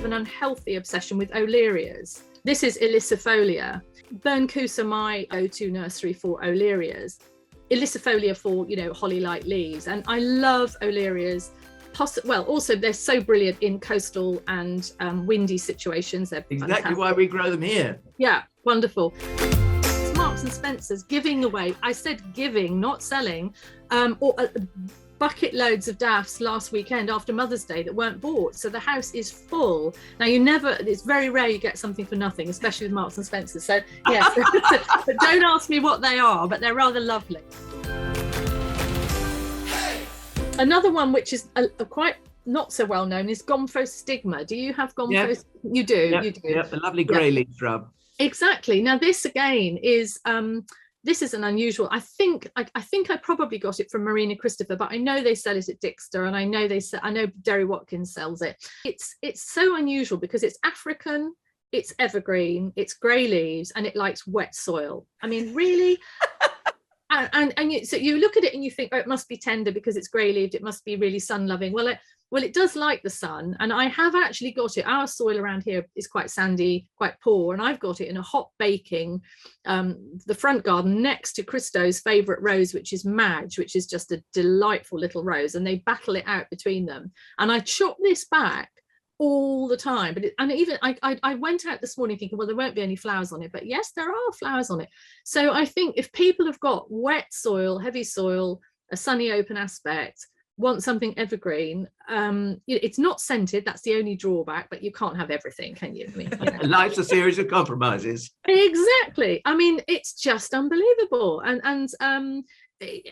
of an unhealthy obsession with olyrias. This is Ilicifolia. Berncusa, my go-to nursery for olyrias. Ilicifolia for, holly-like leaves. And I love olyrias. Well, also they're so brilliant in coastal and windy situations. They're exactly fantastic. Why we grow them here. Yeah, wonderful. Marks and Spencer's giving away, I said giving, not selling, bucket loads of daffs last weekend after Mother's Day that weren't bought. So the house is full. Now it's very rare you get something for nothing, especially with Marks and Spencer's. So yes, but don't ask me what they are, but they're rather lovely. Another one which is a quite not so well known is Gomphostigma. Do you have Gomphostigma? Yep. You do. Yep. You do. Yep. A lovely grey leaf shrub. Exactly. Now this again is this is an unusual. I think I probably got it from Marina Christopher, but I know they sell it at Dixter, and I know Derry Watkins sells it. It's so unusual because it's African, it's evergreen, it's grey leaves, and it likes wet soil. I mean, really. So you look at it and you think, oh, it must be tender because it's grey leaved. It must be really sun loving. Well, it does like the sun, and I have actually got it. Our soil around here is quite sandy, quite poor, and I've got it in a hot baking, the front garden next to Christo's favourite rose, which is Madge, which is just a delightful little rose, and they battle it out between them. And I chop this back all the time, I went out this morning thinking, well, there won't be any flowers on it, but yes, there are flowers on it. So I think if people have got wet soil, heavy soil, a sunny open aspect, want something evergreen, it's not scented, that's the only drawback, but you can't have everything, can you? I mean, Life's a series of compromises. Exactly. I mean, it's just unbelievable. And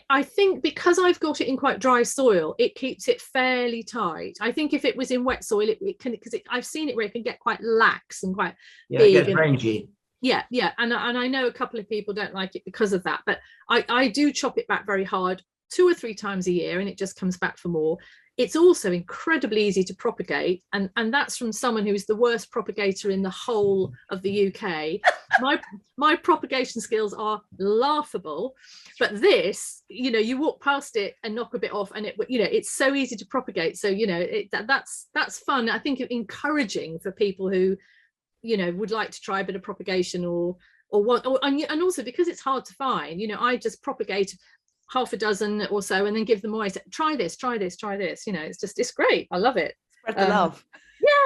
I think because I've got it in quite dry soil, it keeps it fairly tight. I think if it was in wet soil, it can, because I've seen it where it can get quite lax and quite big. It gets rangy. Yeah. And I know a couple of people don't like it because of that, but I do chop it back very hard 2 or 3 times a year, and it just comes back for more. It's also incredibly easy to propagate, and that's from someone who is the worst propagator in the whole of the UK. My propagation skills are laughable, but this, you walk past it and knock a bit off, and it's so easy to propagate. So that's fun. I think encouraging for people who would like to try a bit of propagation and also because it's hard to find. I just propagate half a dozen or so and then give them away. Say, try this. It's great. I love it. Spread the love.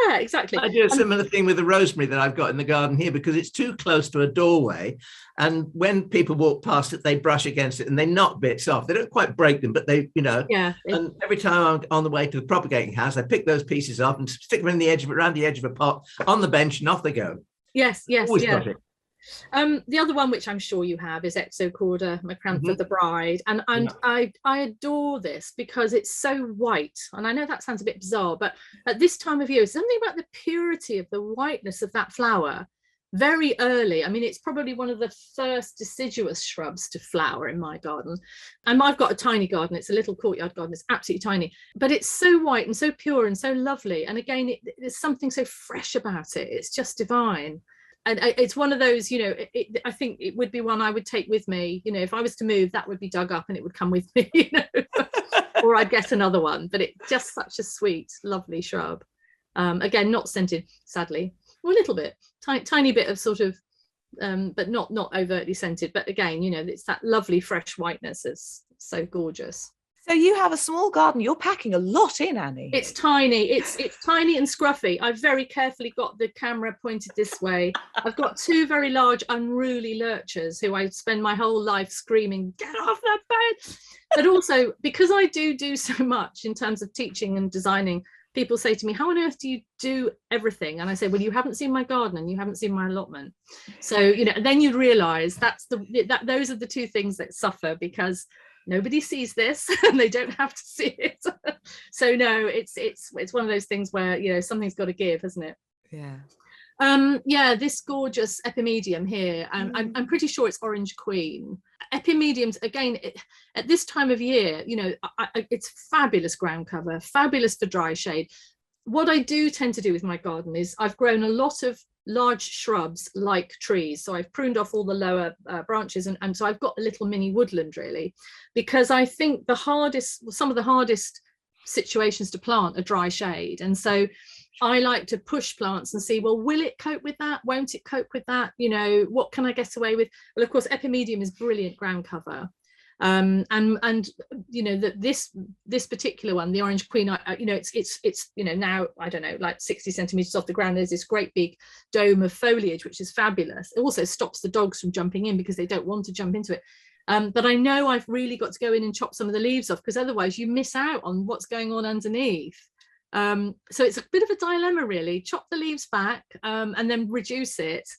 Yeah, exactly. I do a similar thing with the rosemary that I've got in the garden here, because it's too close to a doorway, and when people walk past it, they brush against it and they knock bits off. They don't quite break them, but they. And every time I'm on the way to the propagating house, I pick those pieces off and stick them around the edge of a pot on the bench, and off they go. Yes. Always got it. The other one which I'm sure you have is Exochorda, macrantha, the bride, and I adore this because it's so white. And I know that sounds a bit bizarre, but at this time of year, something about the purity of the whiteness of that flower very early. I mean, it's probably one of the first deciduous shrubs to flower in my garden, and I've got a tiny garden. It's a little courtyard garden. It's absolutely tiny, but it's so white and so pure and so lovely. And again, there's something so fresh about it. It's just divine. And it's one of those, I think it would be one I would take with me. If I was to move, that would be dug up and it would come with me, or I'd get another one. But it's just such a sweet, lovely shrub. Again, not scented, sadly, or a little bit, tiny bit of sort of, but not overtly scented. But again, it's that lovely fresh whiteness. It's so gorgeous. So you have a small garden. You're packing a lot in, Annie. It's tiny. It's tiny and scruffy. I've very carefully got the camera pointed this way. I've got 2 very large, unruly lurchers who I spend my whole life screaming, "Get off that bed!" But also because I do so much in terms of teaching and designing, people say to me, "How on earth do you do everything?" And I say, "Well, you haven't seen my garden and you haven't seen my allotment." So then you realise those are the 2 things that suffer, because nobody sees this and they don't have to see it. So no, it's one of those things where something's got to give, hasn't it? This gorgeous Epimedium here, I'm pretty sure it's Orange Queen. Epimediums, again, at this time of year, it's fabulous ground cover, fabulous for dry shade. What I do tend to do with my garden is I've grown a lot of large shrubs like trees. So I've pruned off all the lower branches, and so I've got a little mini woodland, really, because I think some of the hardest situations to plant are dry shade. And so I like to push plants and see, well, will it cope with that? Won't it cope with that? You know, what can I get away with? Well, of course, Epimedium is brilliant ground cover. And you know that this particular one, the orange queen, you know, it's you know, now I don't know, like 60 centimeters off the ground, there's this great big dome of foliage, which is fabulous. It also stops the dogs from jumping in because they don't want to jump into it. But I know I've really got to go in and chop some of the leaves off, because otherwise you miss out on what's going on underneath. So it's a bit of a dilemma, really. Chop the leaves back and then reduce it.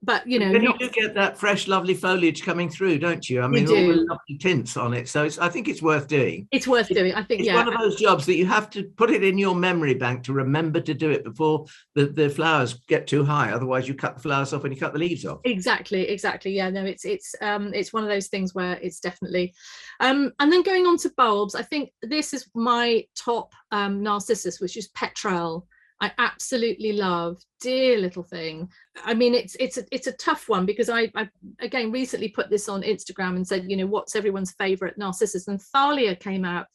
But you know, you do get that fresh, lovely foliage coming through, don't you? I mean, all the lovely tints on it. So I think it's worth doing. It's worth doing. I think it's one of those jobs that you have to put it in your memory bank to remember to do it before the flowers get too high. Otherwise, you cut the flowers off and you cut the leaves off. Exactly. Yeah, no, it's one of those things where it's definitely. And then going on to bulbs, I think this is my top Narcissus, which is Petrel. I absolutely love, dear little thing. I mean, it's a tough one, because I again recently put this on Instagram and said, you know, what's everyone's favorite Narcissus, and Thalia came out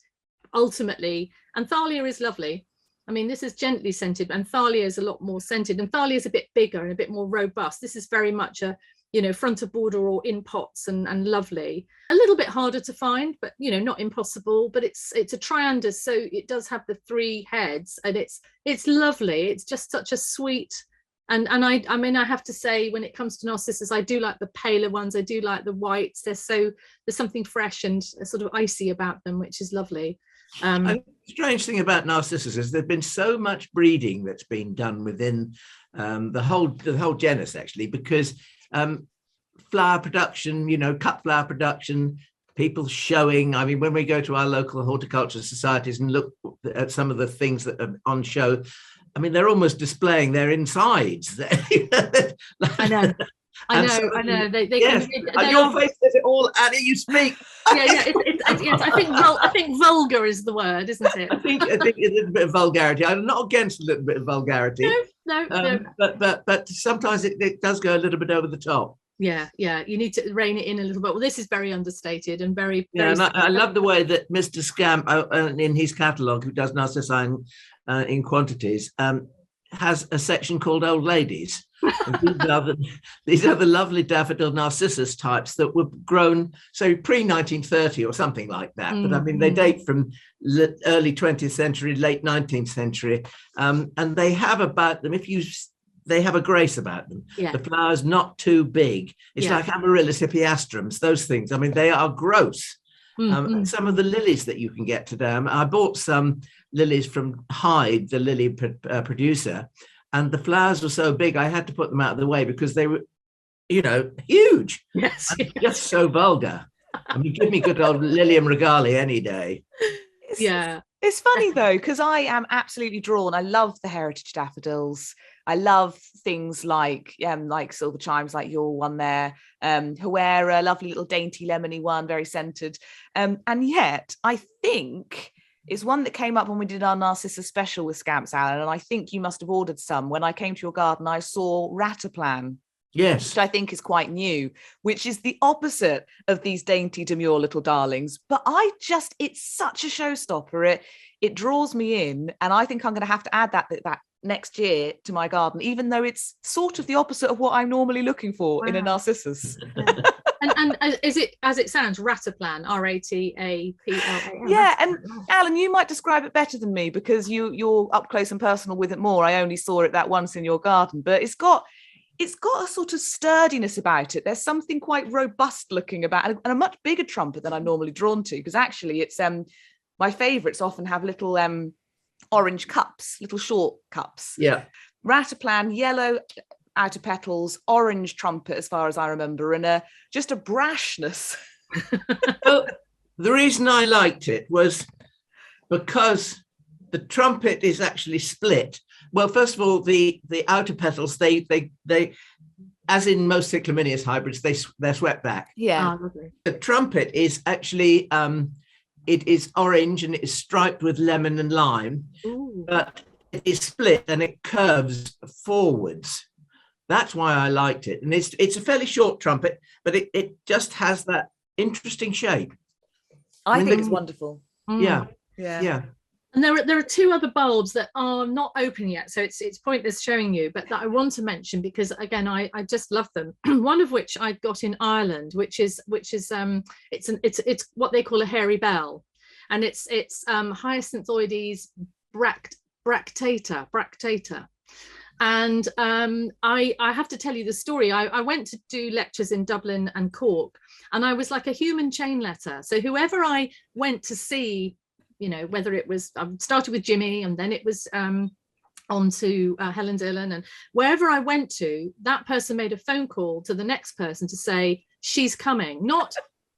ultimately, and Thalia is lovely. I mean, this is gently scented, and Thalia is a lot more scented, and Thalia is a bit bigger and a bit more robust. This is very much a, you know, front of border or in pots and lovely. A little bit harder to find, but you know, not impossible. But it's a triander, so it does have the 3 heads, and it's lovely. It's just such a sweet, and I mean, I have to say, when it comes to Narcissus, I do like the paler ones. I do like the whites. There's something fresh and sort of icy about them, which is lovely. The strange thing about Narcissus is there's been so much breeding that's been done within the whole genus, actually, because flower production, you know, cut flower production, people showing. I mean, when we go to our local horticulture societies and look at some of the things that are on show, I mean, they're almost displaying their insides. I know. They yes. Your face says it all, Annie. You speak. Yes. I think vulgar is the word, isn't it? I think a little bit of vulgarity. I'm not against a little bit of vulgarity. No. But sometimes it does go a little bit over the top. Yeah. You need to rein it in a little bit. Well, this is very understated and very. And I love the way that Mr. Scamp, in his catalogue, who does Narcissi in quantities, has a section called Old Ladies. These are the lovely daffodil Narcissus types that were grown, so pre-1930 or something like that. But I mean, they date from early 20th century, late 19th century, and they have about them, they have a grace about them. Yeah. The flowers not too big. It's like Amaryllis hippeastrums, those things. I mean, they are gross. Some of the lilies that you can get today. I bought some lilies from Hyde, the lily producer, and the flowers were so big I had to put them out of the way because they were, you know, huge. Yes. Just so vulgar. I mean, give me good old Lilium regale any day. It's funny though, because I am absolutely drawn. I love the heritage daffodils. I love things like silver chimes, like your one there, Hawera, lovely little dainty lemony one, very scented. And yet I think it's one that came up when we did our Narcissus special with Scamps, Alan, and I think you must have ordered some. When I came to your garden, I saw Rataplan. Yes. Which I think is quite new, which is the opposite of these dainty, demure little darlings. But it's such a showstopper. It draws me in, and I think I'm going to have to add that next year to my garden, even though it's sort of the opposite of what I'm normally looking for in a Narcissus. And is it, as it sounds, Rataplan, Rataplan? Yeah, and Alan, you might describe it better than me because you're up close and personal with it more. I only saw it that once in your garden, but it's got a sort of sturdiness about it. There's something quite robust looking about it, and a much bigger trumpet than I'm normally drawn to, because actually it's my favourites often have little orange cups, little short cups. Yeah. Rataplan, yellow outer petals, orange trumpet as far as I remember, and just a brashness. Well, the reason I liked it was because the trumpet is actually split. Well, first of all, the outer petals, they as in most cyclaminius hybrids, they're swept back. Yeah. The trumpet is actually it is orange and it is striped with lemon and lime. Ooh. But it is split and it curves forwards. That's why I liked it. And it's a fairly short trumpet, but it just has that interesting shape. I think it's wonderful. Yeah. Yeah. And there are two other bulbs that are not open yet, so it's pointless showing you, but that I want to mention because again I just love them. One of which I got in Ireland, which is it's what they call a hairy bell, and it's Hyacinthoides Bracteata. And I have to tell you the story. I went to do lectures in Dublin and Cork, and I was like a human chain letter. So whoever I went to see, you know, whether it was, I started with Jimmy and then it was on to Helen Dillon, and wherever I went to, that person made a phone call to the next person to say, she's coming. Not,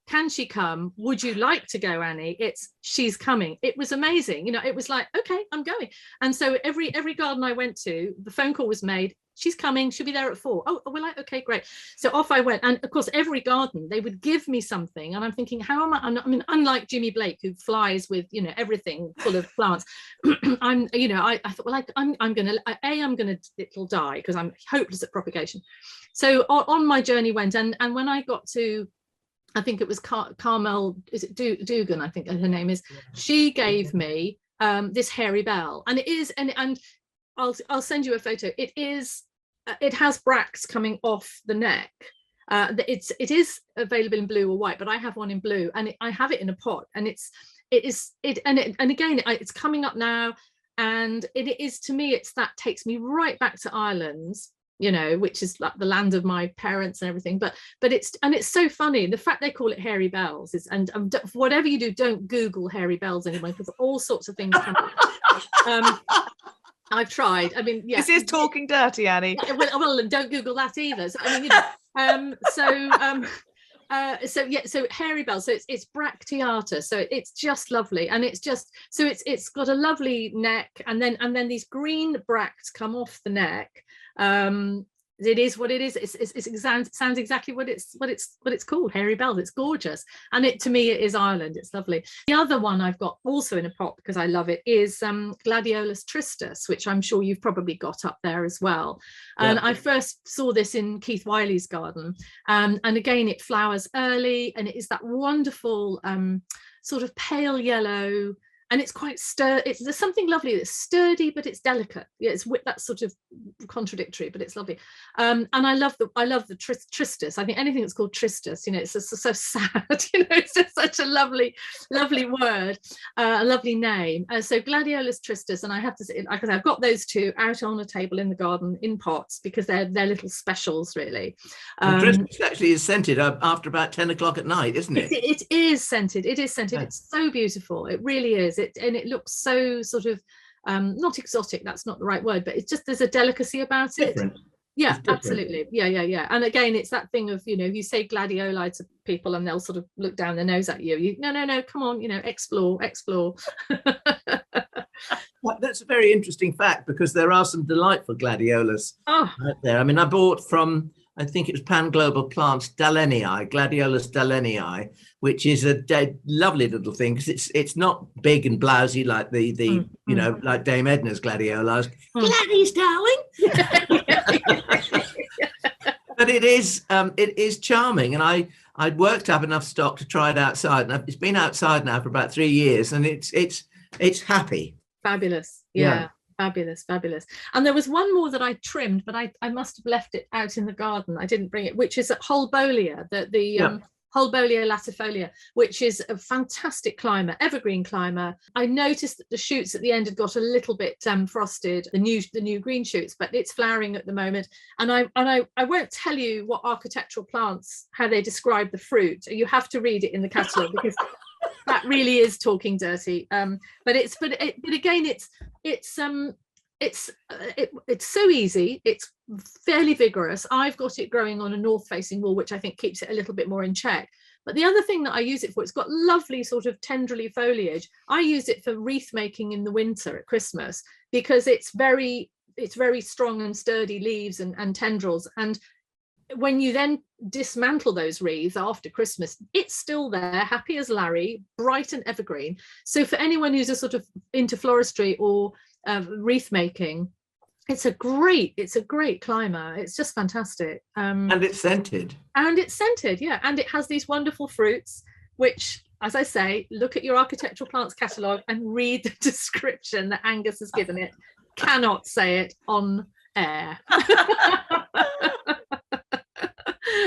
can she come? Would you like to go, Annie? It's, she's coming. It was amazing. You know, it was like, okay, I'm going. And so every garden I went to, the phone call was made, she's coming, she'll be there at 4. Oh, we're like, okay, great. So off I went. And of course, every garden, they would give me something. And I'm thinking, how am I mean, unlike Jimmy Blake, who flies with, you know, everything full of plants, I thought, well, I'm going to, it'll die because I'm hopeless at propagation. So on my journey went, and when I got to, I think it was Carmel, is it Dugan, I think her name is, she gave me this hairy bell. And it is, and I'll send you a photo. It is, it has bracts coming off the neck. It is available in blue or white, but I have one in blue, and I have it in a pot, and it's coming up now, and it is, to me, it's, that takes me right back to Ireland, you know, which is like the land of my parents and everything. But it's so funny, the fact they call it hairy bells is, and whatever you do, don't Google hairy bells anymore, because all sorts of things happen. I've tried. I mean, yeah. This is talking dirty, Annie. Well, and don't Google that either. So, I mean, you know, so hairy bell. So it's Bracteata. So it's just lovely, and it's just, so it's got a lovely neck, and then these green bracts come off the neck. It is what it is. It sounds exactly what it's called, hairy bells. It's gorgeous, and to me it is Ireland. It's lovely. The other one I've got also in a pot because I love it is Gladiolus tristis, which I'm sure you've probably got up there as well. And yeah. I first saw this in Keith Wiley's garden, and again it flowers early, and it is that wonderful sort of pale yellow. And it's quite there's something lovely that's sturdy, but it's delicate. Yeah, that's sort of contradictory, but it's lovely. And I love the tristis. I think anything that's called tristis, you know, it's just so sad. You know, it's just such a lovely word, a lovely name. So Gladiolus tristis, and I have to say, like I said, I've got those two out on a table in the garden in pots because they're little specials, really. Tristis actually is scented after about 10 o'clock at night, isn't it? It is scented. It is scented. Yeah. It's so beautiful. It really is. It looks so sort of not exotic, that's not the right word, but it's just, there's a delicacy about Different. it. Yeah, absolutely. Yeah. And again, it's that thing of, you know, you say gladioli to people and they'll sort of look down their nose at you. No, come on, you know, explore. That's a very interesting fact, because there are some delightful gladiolus out there. I mean, I bought from, I think it was Pan Global Plants, dalenii, Gladiolus dalenii, which is a lovely little thing, because it's not big and blousy like the you know, like Dame Edna's gladiolas. Gladys, darling. But it is charming, and I'd worked up enough stock to try it outside, and it's been outside now for about 3 years, and it's happy. Fabulous. Yeah. Fabulous. And there was one more that I trimmed, but I must have left it out in the garden. I didn't bring it, which is at Holboellia, the Holboellia latifolia, which is a fantastic climber, evergreen climber. I noticed that the shoots at the end had got a little bit frosted, the new green shoots, but it's flowering at the moment. And I won't tell you what architectural plants, how they describe the fruit. You have to read it in the catalogue, because that really is talking dirty. But again, it's so easy. It's fairly vigorous. I've got it growing on a north-facing wall, which I think keeps it a little bit more in check. But the other thing that I use it for, it's got lovely sort of tendrily foliage. I use it for wreath making in the winter at Christmas, because it's very strong and sturdy leaves and tendrils. And when you then dismantle those wreaths after Christmas, it's still there, happy as Larry, bright and evergreen. So for anyone who's a sort of into floristry or wreath making, it's a great climber. It's just fantastic. And it's scented. Yeah. And it has these wonderful fruits, which as I say, look at your architectural plants catalogue and read the description that Angus has given it. Cannot say it on air.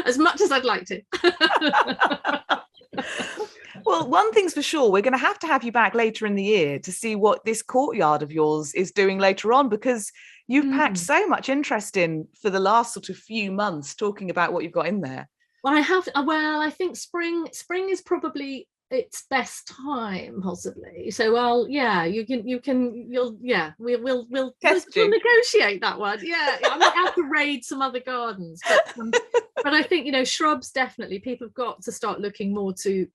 As much as I'd like to. Well, one thing's for sure, we're going to have you back later in the year to see what this courtyard of yours is doing later on, because you've packed so much interest in for the last sort of few months talking about what you've got in there. Well, I think spring is probably its best time, possibly. So we'll negotiate that one. Yeah, I might have to raid some other gardens, but I think, shrubs, definitely people have got to start looking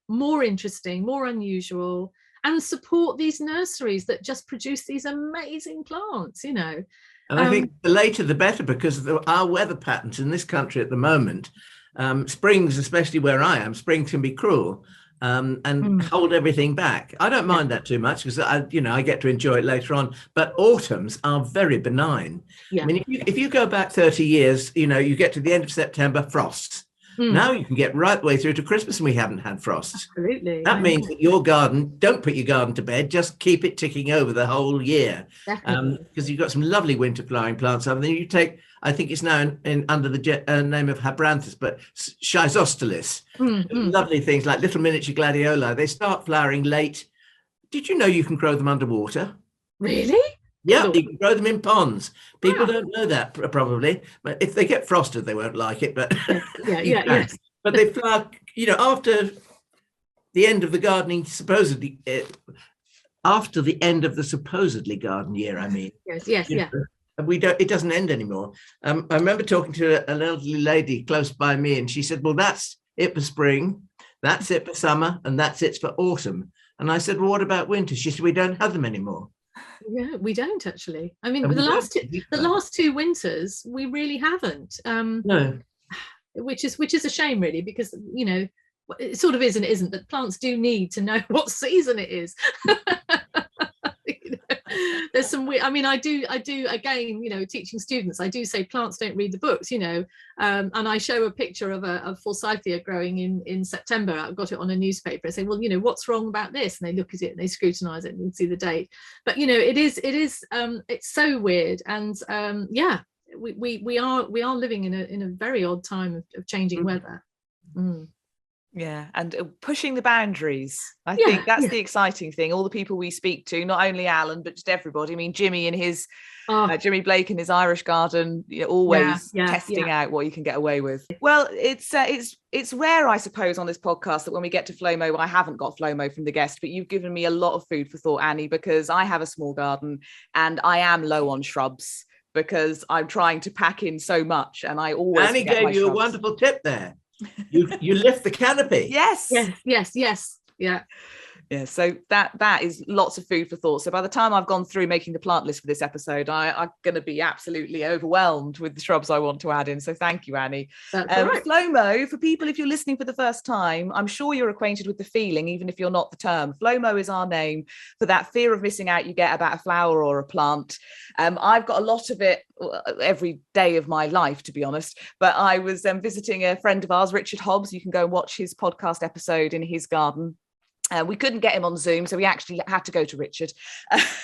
more interesting, more unusual, and support these nurseries that just produce these amazing plants. And I think the later the better, because our weather patterns in this country at the moment, springs, especially where I am, springs can be cruel. And hold everything back. I don't mind that too much, because I get to enjoy it later on. But autumns are very benign. Yeah. I mean, if you go back 30 years, you get to the end of September, frosts. Now you can get right the way through to Christmas and we haven't had frosts. Absolutely. That means that your garden, don't put your garden to bed, just keep it ticking over the whole year. Because you've got some lovely winter flowering plants. And then you take, I think it's now under the name of Hesperantha, but Schizostylus. Lovely things like little miniature gladioli. They start flowering late. Did you know you can grow them underwater? Really? Yeah, you can grow them in ponds. People don't know that probably, but if they get frosted, they won't like it. But yes. But they flower, after the end of the gardening, supposedly after the end of the supposedly garden year. I mean, yes. It doesn't end anymore. I remember talking to an elderly lady close by me, and she said, "Well, that's it for spring, that's it for summer, and that's it for autumn." And I said, "Well, what about winter?" She said, "We don't have them anymore." Yeah, we don't actually. I mean, the last two winters we really haven't. No, which is a shame, really, because it sort of is and it isn't. But plants do need to know what season it is. There's some weird, I do again, teaching students, I do say plants don't read the books, and I show a picture of a forsythia growing in September. I've got it on a newspaper. I say, well, what's wrong about this? And they look at it and they scrutinize it and see the date. But it is it's so weird. And we are living in a very odd time of changing weather. Yeah, and pushing the boundaries. I think that's the exciting thing. All the people we speak to, not only Alan, but just everybody. I mean, Jimmy and his Jimmy Blake in his Irish garden, always testing out what you can get away with. Well, it's rare, I suppose, on this podcast that when we get to Flomo, I haven't got Flomo from the guest, but you've given me a lot of food for thought, Annie, because I have a small garden and I am low on shrubs because I'm trying to pack in so much, and I always Annie gave you a wonderful tip there. You lift the canopy. Yes. Yeah, so that is lots of food for thought. So by the time I've gone through making the plant list for this episode, I'm going to be absolutely overwhelmed with the shrubs I want to add in. So thank you, Annie. Right. Flomo, for people, if you're listening for the first time, I'm sure you're acquainted with the feeling, even if you're not the term. Flomo is our name for that fear of missing out you get about a flower or a plant. I've got a lot of it every day of my life, to be honest. But I was visiting a friend of ours, Richard Hobbs. You can go and watch his podcast episode in his garden. We couldn't get him on Zoom, so we actually had to go to Richard.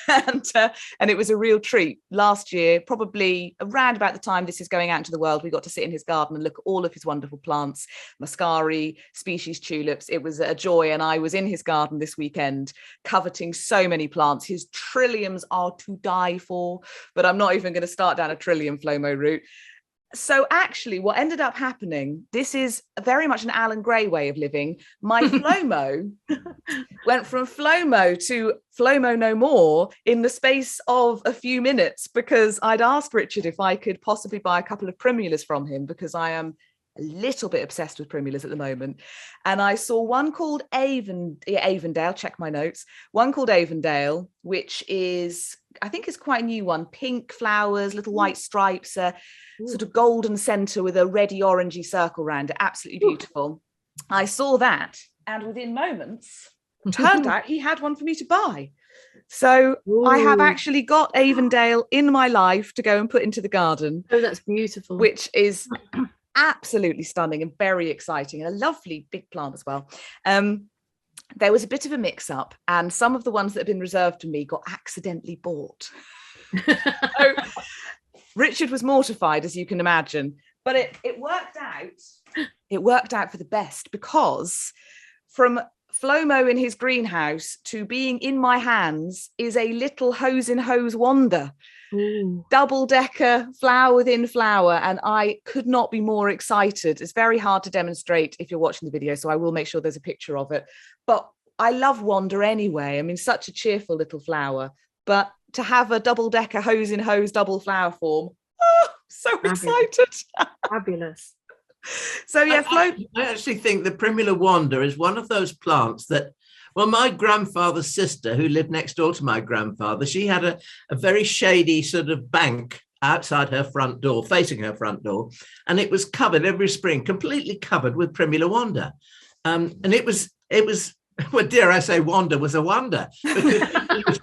And it was a real treat. Last year, probably around about the time this is going out into the world, we got to sit in his garden and look at all of his wonderful plants, muscari, species tulips. It was a joy. And I was in his garden this weekend, coveting so many plants. His trilliums are to die for, but I'm not even going to start down a trillium Flomo route. So actually what ended up happening, this is very much an Alan Gray way of living. My Flomo went from Flomo to Flomo no more in the space of a few minutes, because I'd asked Richard if I could possibly buy a couple of primulas from him, because I am a little bit obsessed with primulas at the moment. And I saw one called Avondale, check my notes, one called Avondale, which is, I think it's quite a new one, pink flowers, little white stripes, sort of golden center with a reddy orangey circle around it, absolutely beautiful. I saw that, and within moments, turned out he had one for me to buy. So I have actually got Avondale in my life to go and put into the garden. Oh, that's beautiful. Which is absolutely stunning and very exciting, and a lovely big plant as well. there was a bit of a mix-up, and some of the ones that had been reserved for me got accidentally bought. So Richard was mortified, as you can imagine, but it worked out. It worked out for the best, because from Flomo in his greenhouse to being in my hands is a little hose in hose Wanda. Double-decker, flower within flower, and I could not be more excited. It's very hard to demonstrate if you're watching the video, so I will make sure there's a picture of it. But I love Wanda anyway. I mean, such a cheerful little flower. But to have a double-decker hose in hose double flower form, so excited. Fabulous. So yeah, I actually think the Primula Wanda is one of those plants that, well, my grandfather's sister, who lived next door to my grandfather, she had a very shady sort of bank outside her front door, facing her front door, and it was covered every spring, completely covered with Primula Wanda. And it was, well, dare I say, Wanda was a wonder, because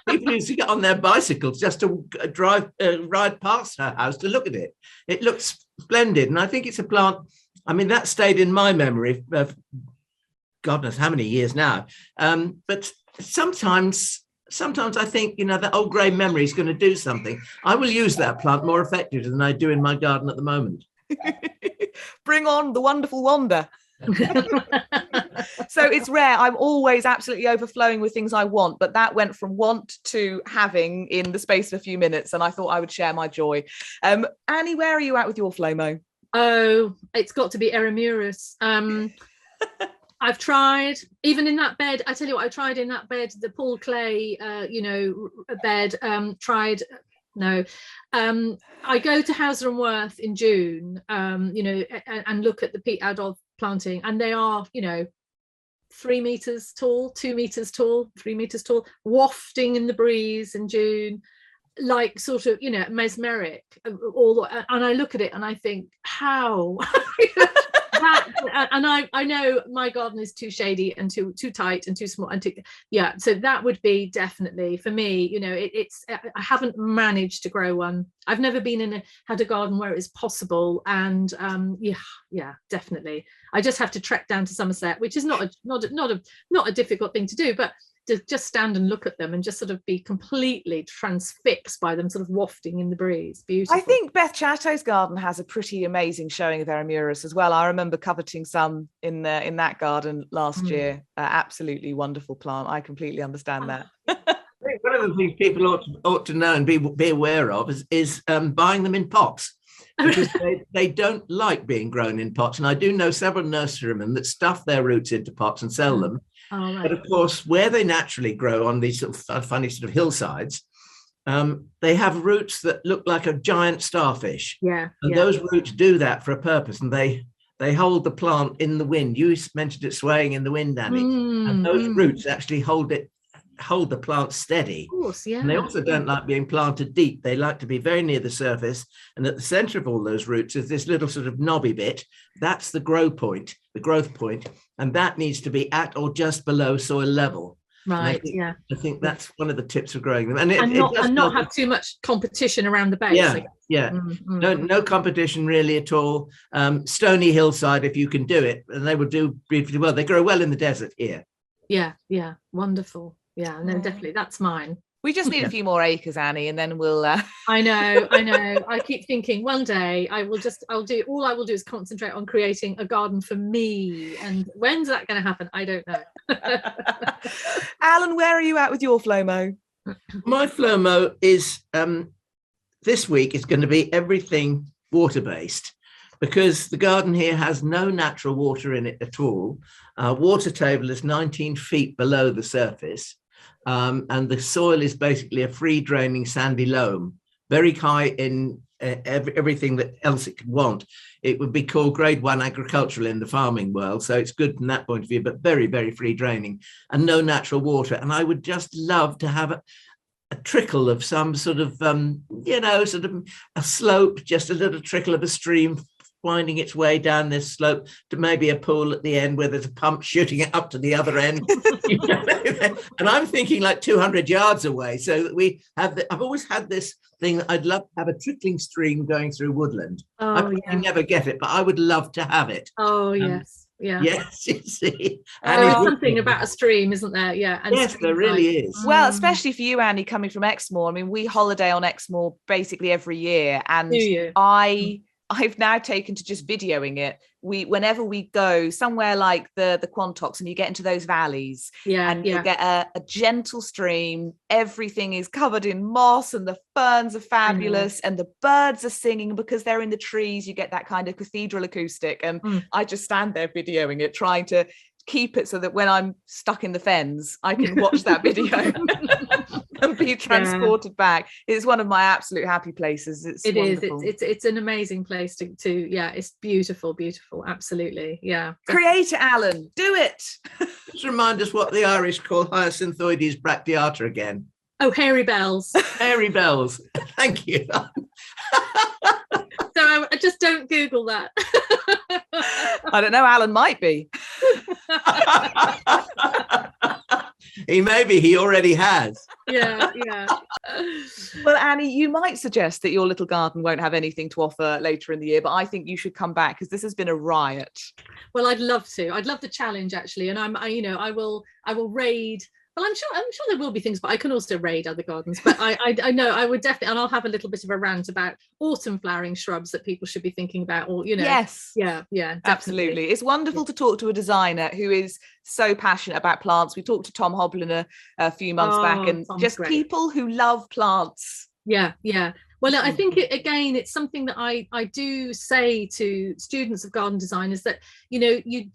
people used to get on their bicycles just to ride past her house to look at it. It looks splendid, and I think it's a plant. I mean, that stayed in my memory of God knows how many years now. But sometimes I think, that old grey memory is going to do something. I will use that plant more effectively than I do in my garden at the moment. Bring on the wonderful Wanda. So it's rare. I'm always absolutely overflowing with things I want, but that went from want to having in the space of a few minutes, and I thought I would share my joy. Annie, where are you at with your Flomo? Oh, it's got to be Eremurus. I've tried, even in that bed, I tell you what, I tried in that bed, the Paul Clay, bed, no. I go to Hauser and Worth in June, and look at the peat adolf planting, and they are, 3 meters tall, 2 meters tall, 3 meters tall, wafting in the breeze in June, like sort of, mesmeric. And I look at it and I think, how? And I know my garden is too shady and too tight and too small and so that would be definitely for me. It's I haven't managed to grow one. I've never been had a garden where it is possible, and definitely I just have to trek down to Somerset, which is not a difficult thing to do, but to just stand and look at them and just sort of be completely transfixed by them sort of wafting in the breeze. Beautiful. I think Beth Chatto's garden has a pretty amazing showing of Eremurus as well. I remember coveting some in that garden last year. Absolutely wonderful plant. I completely understand that. I think one of the things people ought to know and be aware of is buying them in pots, because they don't like being grown in pots. And I do know several nurserymen that stuff their roots into pots and sell them. Oh, right. But of course, where they naturally grow on these sort of funny sort of hillsides, they have roots that look like a giant starfish. Yeah. And those roots do that for a purpose, and they hold the plant in the wind. You mentioned it swaying in the wind, Annie. And those roots actually hold the plant steady. Of course, yeah. And they also don't like being planted deep. They like to be very near the surface. And at the center of all those roots is this little sort of knobby bit. That's the growth point. And that needs to be at or just below soil level. Right. I think that's one of the tips of growing them. And not have too much competition around the base. No competition really at all. Stony hillside, if you can do it, and they will do beautifully well. They grow well in the desert here. Yeah. Wonderful. Yeah, no, definitely. That's mine. We just need a few more acres, Annie, and then we'll. I know. I keep thinking one day I will do is concentrate on creating a garden for me. And when's that going to happen? I don't know. Alan, where are you at with your Flomo? My Flomo is this week is going to be everything water-based, because the garden here has no natural water in it at all. Water table is 19 feet below the surface. And the soil is basically a free draining sandy loam, very high in everything that else it could want. It would be called grade 1 agricultural in the farming world. So it's good from that point of view, but very, very free draining and no natural water. And I would just love to have a trickle of some sort of, sort of a slope, just a little trickle of a stream winding its way down this slope to maybe a pool at the end where there's a pump shooting it up to the other end. And I'm thinking like 200 yards away, so that we have I've always had this thing that I'd love to have a trickling stream going through woodland. I never get it, but I would love to have it. Yes. Yeah. Yes, you see. There's something about a stream, isn't there? Yeah. And yes, there really is. Well, especially for you, Annie, coming from Exmoor. I mean, we holiday on Exmoor basically every year, and I've now taken to just videoing it. Whenever we go somewhere like the Quantocks, and you get into those valleys, and you get a gentle stream, everything is covered in moss, and the ferns are fabulous, and the birds are singing because they're in the trees. You get that kind of cathedral acoustic, and I just stand there videoing it, trying to keep it so that when I'm stuck in the fens, I can watch that video and be transported back. It's one of my absolute happy places. It wonderful. is. It's an amazing place to it's beautiful, absolutely. Yeah. Create it, Alan. Do it. Just remind us what the Irish call Hyacinthoides Bracteata again. Oh, hairy bells. Hairy bells. Thank you. So I just don't Google that. I don't know, Alan might be. He already has. Yeah. Well, Annie, you might suggest that your little garden won't have anything to offer later in the year, but I think you should come back because this has been a riot. Well, I'd love to. I'd love the challenge, actually, and I will raid. Well, I'm sure there will be things, but I can also raid other gardens. But I know I would definitely, and I'll have a little bit of a rant about autumn flowering shrubs that people should be thinking about, or Yes, yeah, definitely. Absolutely. It's wonderful to talk to a designer who is so passionate about plants. We talked to Tom Hobliner a few months back, and Tom's just great. People who love plants. Yeah. Well, I think it's something that I do say to students of garden design is that you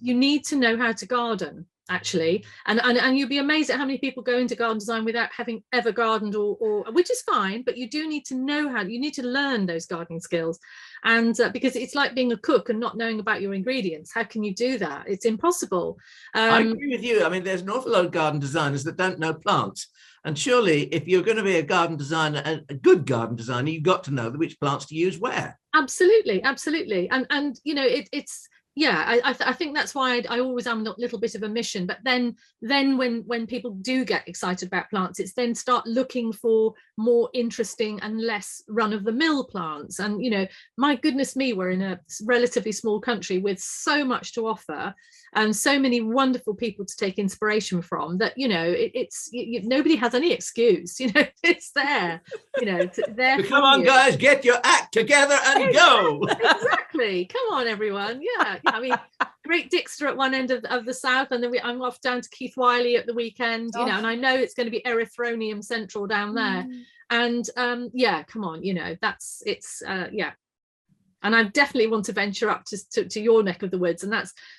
need to know how to garden. Actually, and you'll be amazed at how many people go into garden design without having ever gardened, or which is fine, but you do need to know you need to learn those gardening skills, and because it's like being a cook and not knowing about your ingredients. How can you do that? It's impossible. I agree with you. I mean, there's an awful lot of garden designers that don't know plants, and surely if you're going to be a garden designer, a good garden designer, you've got to know which plants to use where. Absolutely, and it's. Yeah, I think that's why I always am a little bit of a mission. But then when people do get excited about plants, it's then start looking for more interesting and less run-of-the-mill plants. And my goodness me, we're in a relatively small country with so much to offer and so many wonderful people to take inspiration from that nobody has any excuse. It's there. There. Come on, guys, get your act together and go. Exactly. Come on, everyone. Yeah. I mean, Great Dixter at one end of the south, and then I'm off down to Keith Wiley at the weekend. And I know it's going to be Erythronium Central down there. And come on, and I definitely want to venture up to your neck of the woods, and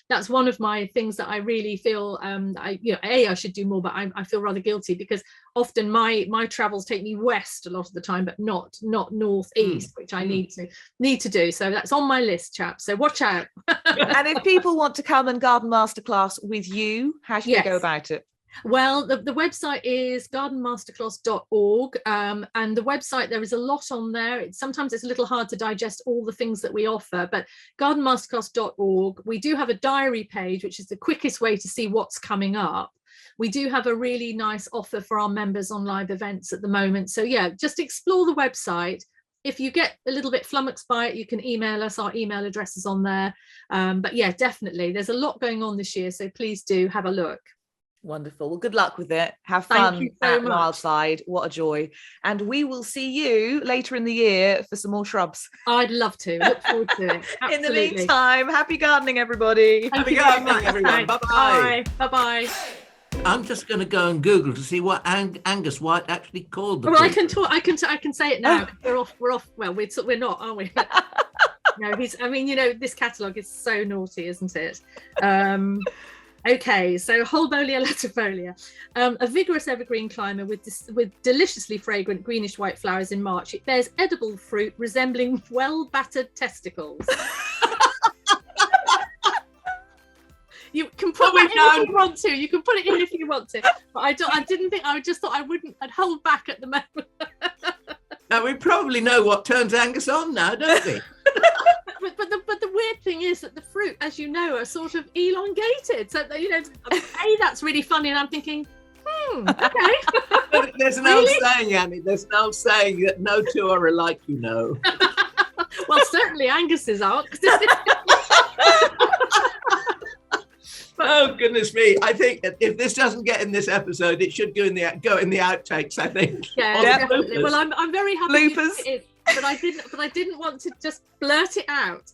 that's one of my things that I really feel I should do more, but I feel rather guilty because often my travels take me west a lot of the time, but not northeast, which I need to do. So that's on my list, chaps. So watch out. And if people want to come and garden masterclass with you, how should they go about it? Well, the website is gardenmasterclass.org, and the website, there is a lot on there. Sometimes it's a little hard to digest all the things that we offer, but gardenmasterclass.org. We do have a diary page, which is the quickest way to see what's coming up. We do have a really nice offer for our members on live events at the moment. So just explore the website. If you get a little bit flummoxed by it, you can email us. Our email address is on there. But definitely, there's a lot going on this year. So please do have a look. Wonderful. Well, good luck with it. Have fun at Wildside. What a joy. And we will see you later in the year for some more shrubs. I'd love to. Look forward to it. Absolutely. In the meantime, happy gardening, everybody. Happy gardening, everyone. Bye-bye. Bye-bye. I'm just going to go and Google to see what Angus White actually called the. Well, I can talk. I can say it now. We're off. Well, we're not, aren't we? No, this catalogue is so naughty, isn't it? Okay, so Holboellia latifolia, a vigorous evergreen climber with deliciously fragrant greenish white flowers in March. It bears edible fruit resembling well-battered testicles. You can put it in if you want to. You can put it in if you want to. But I didn't think. I just thought I wouldn't. I'd hold back at the moment. Now we probably know what turns Angus on now, don't we? But the weird thing is that the fruit, as you know, are sort of elongated. So that's really funny, and I'm thinking, okay. There's an old saying, Annie. There's an old saying that no two are alike, Well, certainly Angus's aren't. Oh goodness me! I think if this doesn't get in this episode, it should go in the outtakes. I think. Yeah, definitely. Well, I'm very happy. Bloopers. But I didn't want to just blurt it out.